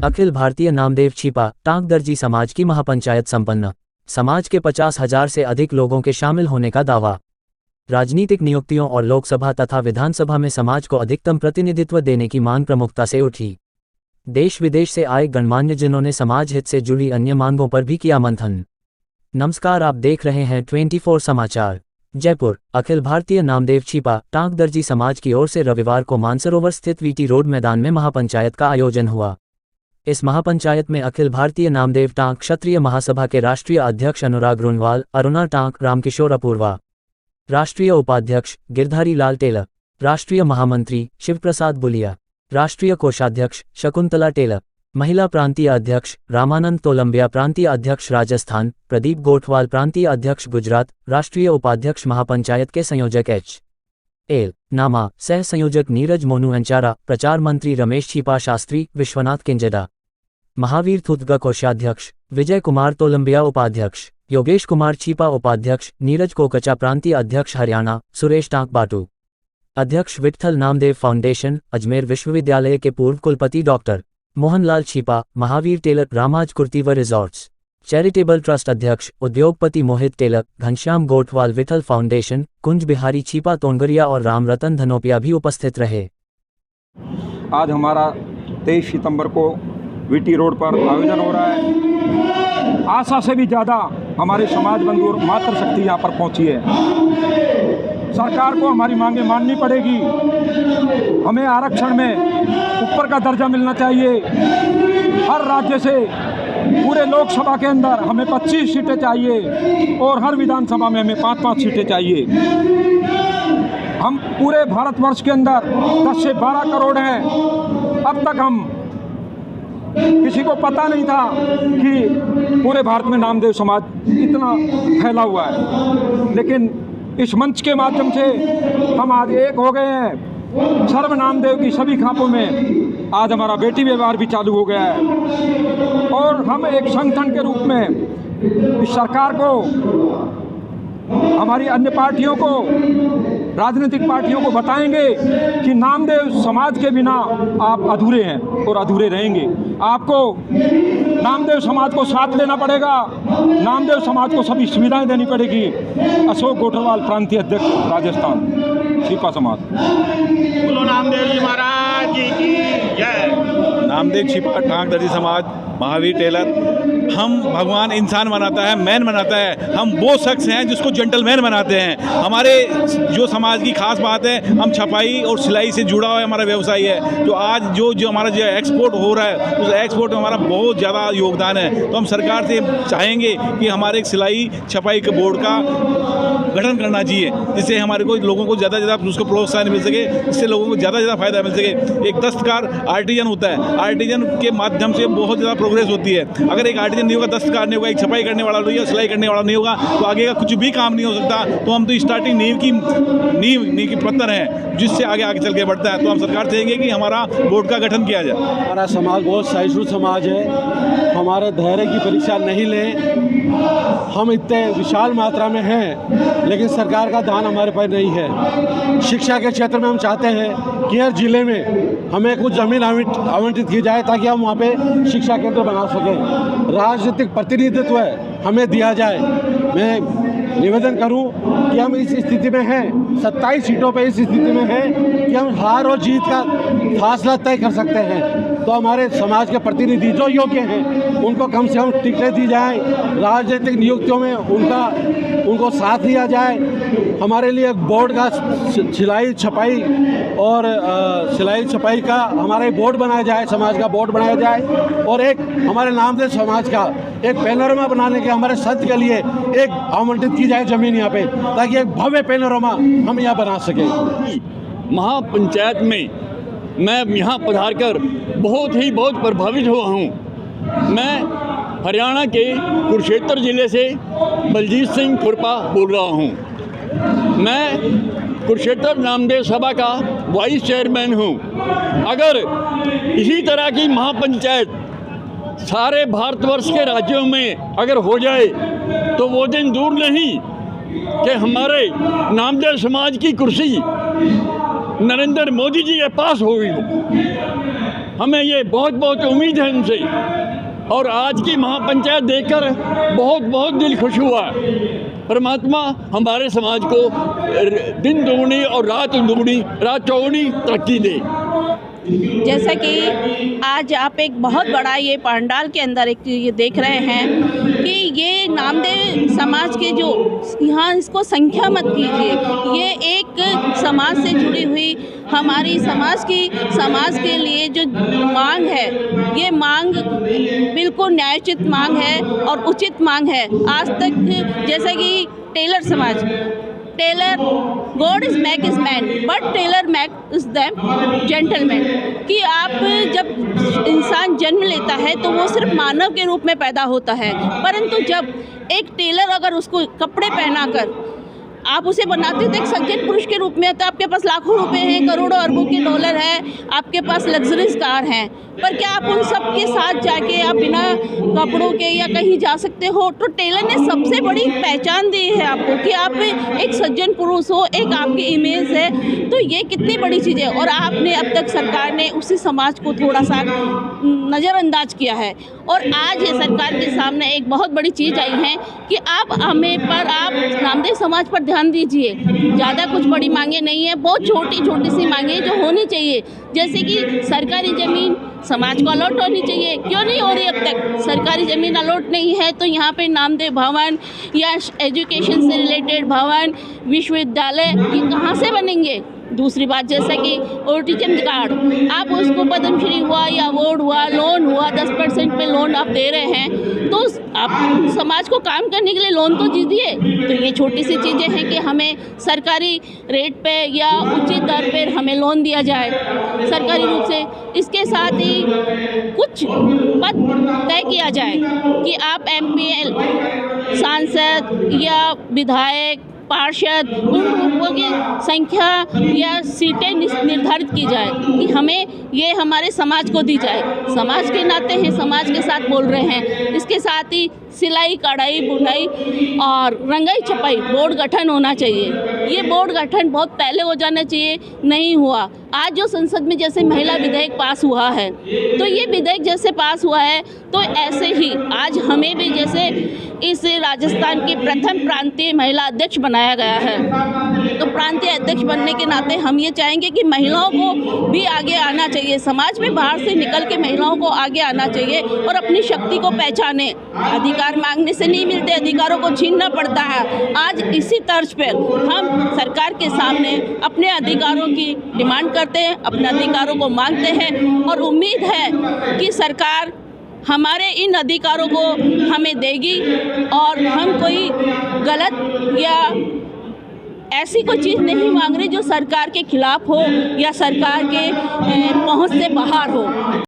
अखिल भारतीय नामदेव छिपा टांक दर्जी समाज की महापंचायत संपन्न। समाज के 50,000 से अधिक लोगों के शामिल होने का दावा। राजनीतिक नियुक्तियों और लोकसभा तथा विधानसभा में समाज को अधिकतम प्रतिनिधित्व देने की मांग प्रमुखता से उठी। देश विदेश से आए गणमान्य जिन्होंने समाज हित से जुड़ी अन्य मांगों पर भी किया मंथन। नमस्कार, आप देख रहे हैं 24 समाचार। जयपुर अखिल भारतीय नामदेव छिपा टांक दर्जी समाज की ओर से रविवार को मानसरोवर स्थित वीटी रोड मैदान में महापंचायत का आयोजन हुआ। इस महापंचायत में अखिल भारतीय नामदेव टांक क्षत्रिय महासभा के राष्ट्रीय अध्यक्ष अनुराग रुनवाल, अरुणा टांक, रामकिशोर अपूर्वा, राष्ट्रीय उपाध्यक्ष गिरधारी लाल टेलर, राष्ट्रीय महामंत्री शिवप्रसाद बुलिया, राष्ट्रीय कोषाध्यक्ष शकुंतला टेलर, महिला प्रांतीय अध्यक्ष रामानंद तोलंबिया, प्रांतीय अध्यक्ष राजस्थान प्रदीप गोठवाल, प्रांतीय अध्यक्ष गुजरात, राष्ट्रीय उपाध्यक्ष महापंचायत के संयोजक एल नामा, सह संयोजक नीरज मोनू अंचारा, प्रचार मंत्री रमेश छिपा शास्त्री, विश्वनाथ किंजदा, महावीर थुतगा कोषाध्यक्ष, विजय कुमार तोलंबिया उपाध्यक्ष, योगेश कुमार छिपा उपाध्यक्ष, नीरज कोकचा प्रांतीय अध्यक्ष हरियाणा, सुरेश टांक बाटू अध्यक्ष, विट्ठल नामदेव फाउंडेशन अजमेर विश्वविद्यालय के पूर्व कुलपति डॉक्टर मोहनलाल छिपा, महावीर टेलर, रामाज कुर्ती व रिजॉर्ट्स चैरिटेबल ट्रस्ट अध्यक्ष, उद्योगपति मोहित टेलर, घनश्याम गोठवाल, विठल फाउंडेशन, कुंज बिहारी छिपा तोनगरिया और राम रतन धनोपिया भी उपस्थित रहे। आज हमारा 23 सितंबर को वीटी रोड पर आयोजन हो रहा है। आशा से भी ज़्यादा हमारे समाज बंधु और मातृशक्ति यहाँ पर पहुँची है। सरकार को हमारी मांगें माननी पड़ेगी। हमें आरक्षण में ऊपर का दर्जा मिलना चाहिए। हर राज्य से पूरे लोकसभा के अंदर हमें 25 सीटें चाहिए और हर विधानसभा में हमें 5-5 सीटें चाहिए। हम पूरे भारतवर्ष के अंदर 10 से 12 करोड़ हैं। अब तक हम किसी को पता नहीं था कि पूरे भारत में नामदेव समाज इतना फैला हुआ है, लेकिन इस मंच के माध्यम से हम आज एक हो गए हैं। सर्व नामदेव की सभी खापों में आज हमारा बेटी व्यवहार भी चालू हो गया है और हम एक संगठन के रूप में इस सरकार को, हमारी अन्य पार्टियों को, राजनीतिक पार्टियों को बताएंगे कि नामदेव समाज के बिना आप अधूरे हैं और अधूरे रहेंगे। आपको नामदेव समाज को साथ लेना पड़ेगा। नामदेव समाज को सभी सुविधाएं देनी पड़ेगी। अशोक गोठवाल, प्रांतीय अध्यक्ष राजस्थान छिपा समाज। बोलो नामदेव जी महाराज जी की जय। नामदेव छिपा टांक दर्जी समाज, महावीर टेलर, हम भगवान इंसान बनाता है, मैन बनाता है। हम वो शख्स हैं जिसको जेंटलमैन बनाते हैं। हमारे जो समाज की खास बात है, हम छपाई और सिलाई से जुड़ा हुआ हमारा व्यवसाय है। तो आज जो हमारा जो एक्सपोर्ट हो रहा है, उस एक्सपोर्ट में हमारा बहुत ज़्यादा योगदान है। तो हम सरकार से चाहेंगे कि हमारे एक सिलाई छपाई के बोर्ड का गठन करना चाहिए, जिससे हमारे को लोगों को ज़्यादा से ज़्यादा उसको प्रोत्साहन मिल सके, जिससे लोगों को ज़्यादा से ज़्यादा फायदा मिल सके। एक दस्तकार आर्टिजन होता है, आर्टिजन के माध्यम से बहुत ज़्यादा प्रोग्रेस होती है। अगर एक आर्टिजन नहीं होगा, दस्तकार नहीं होगा, एक छपाई करने वाला नहीं होगा, सिलाई करने वाला नहीं होगा, तो आगे का कुछ भी काम नहीं हो सकता। तो हम तो स्टार्टिंग नींव की पत्थर हैं, जिससे आगे चल के बढ़ता है। तो हम सरकार चाहेंगे कि हमारा बोर्ड का गठन किया जाए। हमारा समाज बहुत सहिष्णु समाज है। हमारे धैर्य की परीक्षा नहीं लें। हम इतने विशाल मात्रा में हैं, लेकिन सरकार का ध्यान हमारे पर नहीं है। शिक्षा के क्षेत्र में हम चाहते हैं कि हर जिले में हमें कुछ ज़मीन आवंटित की जाए, ताकि हम वहाँ पे शिक्षा केंद्र बना सकें। राजनीतिक प्रतिनिधित्व हमें दिया जाए। मैं निवेदन करूं कि हम इस स्थिति में हैं, 27 सीटों पे इस स्थिति में हैं कि हम हार और जीत का फासला तय कर सकते हैं। तो हमारे समाज के प्रतिनिधि जो योग्य हैं, उनको कम से कम टिकटें दी जाए। राजनीतिक नियुक्तियों में उनको साथ लिया जाए। हमारे लिए एक बोर्ड का सिलाई छपाई का हमारा बोर्ड बनाया जाए, समाज का बोर्ड बनाया जाए। और एक हमारे नामदेव समाज का एक पैनोरमा बनाने के हमारे संत के लिए एक आवंटित की जाए ज़मीन यहाँ पे, ताकि एक भव्य पैनोरमा हम यहाँ बना सकें। महापंचायत में मैं यहाँ पधार कर बहुत प्रभावित हुआ हूँ। मैं हरियाणा के कुरुक्षेत्र ज़िले से बलजीत सिंह खुरपा बोल रहा हूँ। मैं कुरुक्षेत्र नामदेव सभा का वाइस चेयरमैन हूँ। अगर इसी तरह की महापंचायत सारे भारतवर्ष के राज्यों में अगर हो जाए, तो वो दिन दूर नहीं कि हमारे नामदेव समाज की कुर्सी नरेंद्र मोदी जी के पास होगी। हमें ये बहुत बहुत उम्मीद है इनसे। और आज की महापंचायत देखकर बहुत बहुत दिल खुश हुआ। परमात्मा हमारे समाज को दिन दुगनी और रात चौगुनी तरक्की दे। जैसा कि आज आप एक बहुत बड़ा ये पंडाल के अंदर एक ये देख रहे हैं कि ये नामदेव समाज के जो यहाँ इसको संख्या मत कीजिए, ये एक समाज से जुड़ी हुई हमारी समाज के लिए जो मांग है, ये मांग बिल्कुल न्यायोचित मांग है और उचित मांग है। आज तक जैसा कि tailor God is make is man but tailor make is them gentleman, कि आप जब इंसान जन्म लेता है तो वो सिर्फ मानव के रूप में पैदा होता है, परंतु जब एक टेलर अगर उसको कपड़े पहनाकर आप उसे बनाते हो तो एक सज्जन पुरुष के रूप में, तो आपके पास लाखों रुपए हैं, करोड़ों अरबों के डॉलर हैं, आपके पास लग्जरीज कार हैं, पर क्या आप उन सब के साथ जाके आप बिना कपड़ों के या कहीं जा सकते हो? तो टेलर ने सबसे बड़ी पहचान दी है आपको कि आप एक सज्जन पुरुष हो, एक आपकी इमेज है, तो ये कितनी बड़ी चीज़ है। और आपने अब तक सरकार ने उसी समाज को थोड़ा सा नज़रअंदाज किया है, और आज ये सरकार के सामने एक बहुत बड़ी चीज़ आई है कि आप नामदेव समाज पर ध्यान दीजिए। ज़्यादा कुछ बड़ी मांगे नहीं है, बहुत छोटी छोटी सी मांगे जो होनी चाहिए, जैसे कि सरकारी ज़मीन समाज को अलॉट होनी चाहिए। क्यों नहीं हो रही अब तक? सरकारी ज़मीन अलॉट नहीं है तो यहाँ पे नामदेव भवन या एजुकेशन से रिलेटेड भवन, विश्वविद्यालय ये कहाँ से बनेंगे? दूसरी बात, जैसा कि ऑटिज्म कार्ड, आप उसको पद्मश्री हुआ या अवार्ड हुआ, लोन हुआ, 10% पे लोन आप दे रहे हैं, तो आप समाज को काम करने के लिए लोन तो दीजिए। तो ये छोटी सी चीज़ें हैं कि हमें सरकारी रेट पे या उचित दर पर हमें लोन दिया जाए सरकारी रूप से। इसके साथ ही कुछ पद तय किया जाए कि आप MPL, सांसद या विधायक, पार्षद, उन लोगों की संख्या या सीटें निर्धारित की जाए कि हमें ये हमारे समाज को दी जाए। समाज के नाते हैं, समाज के साथ बोल रहे हैं। इसके साथ ही सिलाई, कढ़ाई, बुनाई और रंगाई छपाई बोर्ड गठन होना चाहिए। ये बोर्ड गठन बहुत पहले हो जाना चाहिए, नहीं हुआ। आज जो संसद में जैसे महिला विधेयक पास हुआ है, तो ये विधेयक जैसे पास हुआ है तो ऐसे ही आज हमें भी जैसे इस राजस्थान के प्रथम प्रांतीय महिला अध्यक्ष बनाया गया है, तो प्रांतीय अध्यक्ष बनने के नाते हम ये चाहेंगे कि महिलाओं को भी आगे आना चाहिए, समाज में बाहर से निकल के महिलाओं को आगे आना चाहिए और अपनी शक्ति को पहचाने। अधिकार मांगने से नहीं मिलते, अधिकारों को छीनना पड़ता है। आज इसी तर्ज पर हम सरकार के सामने अपने अधिकारों की डिमांड करते हैं, अपने अधिकारों को मांगते हैं और उम्मीद है कि सरकार हमारे इन अधिकारों को हमें देगी और हम कोई गलत या ऐसी कोई चीज़ नहीं मांग रहे जो सरकार के खिलाफ हो या सरकार के पहुंच से बाहर हो।